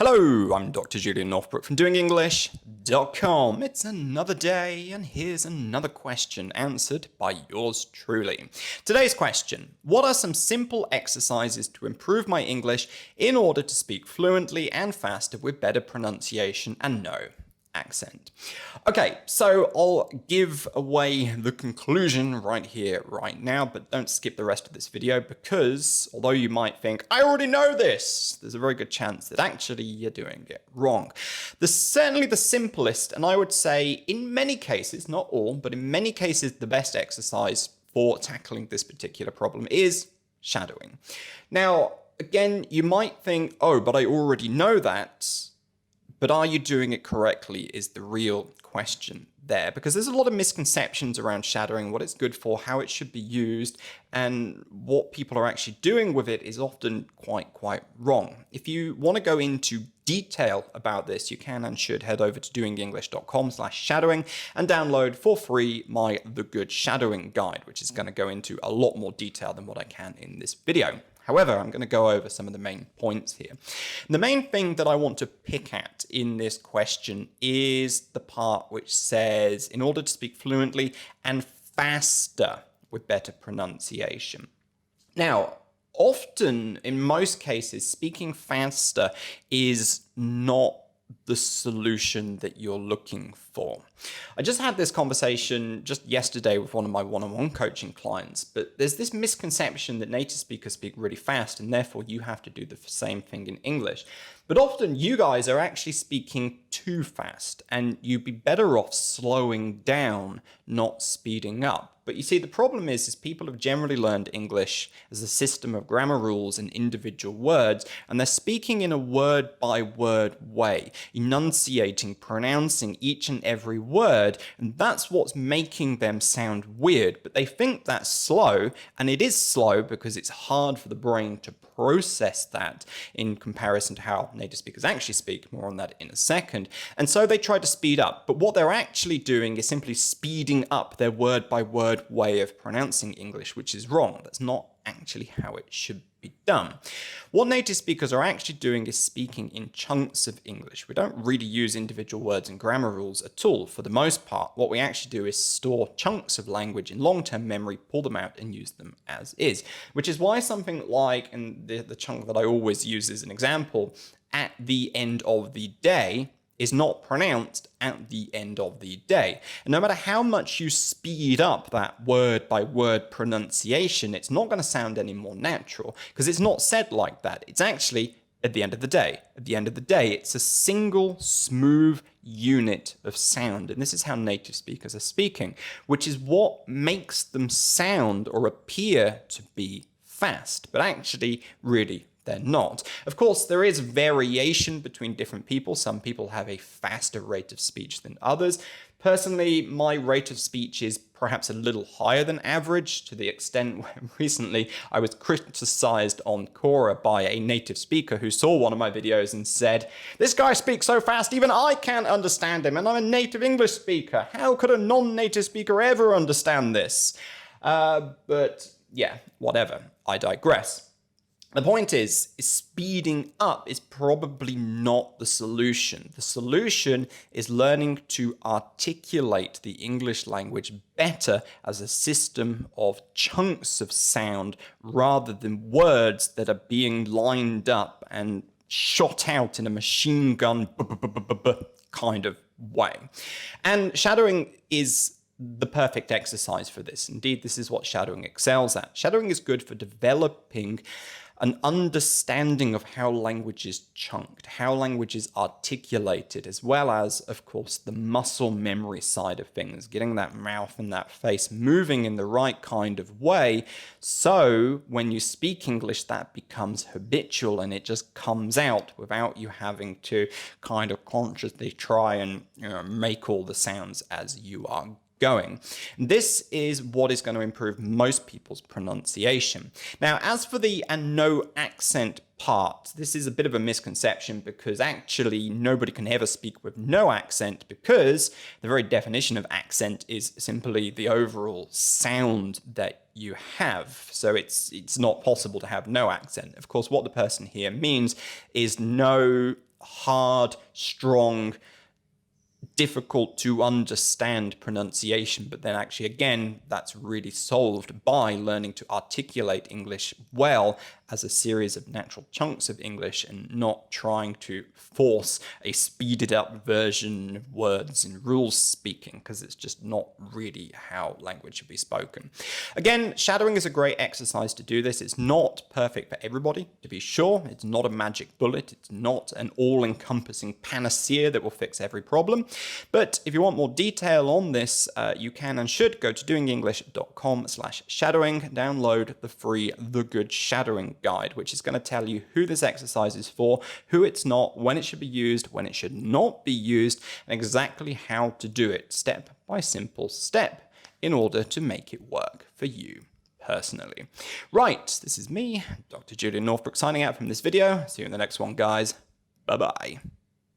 Hello, I'm Dr. Julian Northbrook from doingenglish.com. It's another day, and here's another question answered by yours truly. Today's question: what are some simple exercises to improve my English in order to speak fluently and faster with better pronunciation and no accent? Okay, so I'll give away the conclusion right here, right now, but don't skip the rest of this video because although you might think, I already know this, there's a very good chance that actually you're doing it wrong. Certainly the simplest, and I would say in many cases, not all, but in many cases, the best exercise for tackling this particular problem is shadowing. Now, again, you might think, oh, but I already know that. But are you doing it correctly is the real question there, because there's a lot of misconceptions around shadowing, what it's good for, how it should be used, and what people are actually doing with it is often quite wrong. If you want to go into detail about this, you can and should head over to doingenglish.com/shadowing and download for free my The Good Shadowing Guide, which is going to go into a lot more detail than what I can in this video. However, I'm going to go over some of the main points here. The main thing that I want to pick at in this question is the part which says, in order to speak fluently and faster with better pronunciation. Now, often, in most cases, speaking faster is not the solution that you're looking for. I just had this conversation just yesterday with one of my one-on-one coaching clients, but there's this misconception that native speakers speak really fast and therefore you have to do the same thing in English. But often you guys are actually speaking too fast and you'd be better off slowing down, not speeding up. But you see, the problem is people have generally learned English as a system of grammar rules and individual words, and they're speaking in a word-by-word way, enunciating, pronouncing each and every word, and that's what's making them sound weird. But they think that's slow, and it is slow because it's hard for the brain to process that in comparison to how native speakers actually speak. More on that in a second. And so they try to speed up, but what they're actually doing is simply speeding up their word-by-word way of pronouncing English, which is wrong. That's not actually how it should be done. What native speakers are actually doing is speaking in chunks of English. We don't really use individual words and grammar rules at all. For the most part, what we actually do is store chunks of language in long-term memory, pull them out and use them as is, which is why something like, and the chunk that I always use as an example, at the end of the day, is not pronounced at the end of the day. And no matter how much you speed up that word-by-word pronunciation, it's not going to sound any more natural because it's not said like that. It's actually at the end of the day. At the end of the day, it's a single smooth unit of sound. And this is how native speakers are speaking, which is what makes them sound or appear to be fast, but actually really they're not. Of course, there is variation between different people. Some people have a faster rate of speech than others. Personally, my rate of speech is perhaps a little higher than average, to the extent where recently I was criticized on Quora by a native speaker who saw one of my videos and said, "This guy speaks so fast, even I can't understand him, and I'm a native English speaker. How could a non-native speaker ever understand this?" But yeah, whatever. I digress. The point is speeding up is probably not the solution. The solution is learning to articulate the English language better as a system of chunks of sound rather than words that are being lined up and shot out in a machine gun kind of way. And shadowing is the perfect exercise for this. Indeed, this is what shadowing excels at. Shadowing is good for developing an understanding of how language is chunked, how language is articulated, as well as, of course, the muscle memory side of things, getting that mouth and that face moving in the right kind of way. So when you speak English, that becomes habitual and it just comes out without you having to kind of consciously try and make all the sounds as you are going. This is what is going to improve most people's pronunciation. Now, as for the and no accent part, this is a bit of a misconception because actually nobody can ever speak with no accent because the very definition of accent is simply the overall sound that you have. So it's not possible to have no accent. Of course, what the person here means is no hard, strong, difficult to understand pronunciation, but then actually again that's really solved by learning to articulate English well as a series of natural chunks of English and not trying to force a speeded up version of words and rules speaking, because it's just not really how language should be spoken. Again, shadowing is a great exercise to do this. It's not perfect for everybody, to be sure. It's not a magic bullet. It's not an all-encompassing panacea that will fix every problem. But if you want more detail on this, you can and should go to doingenglish.com/shadowing, download the free The Good Shadowing Guide, which is going to tell you who this exercise is for, who it's not, when it should be used, when it should not be used, and exactly how to do it step by simple step in order to make it work for you personally. Right, this is me, Dr. Julian Northbrook, signing out from this video. See you in the next one, guys. Bye-bye.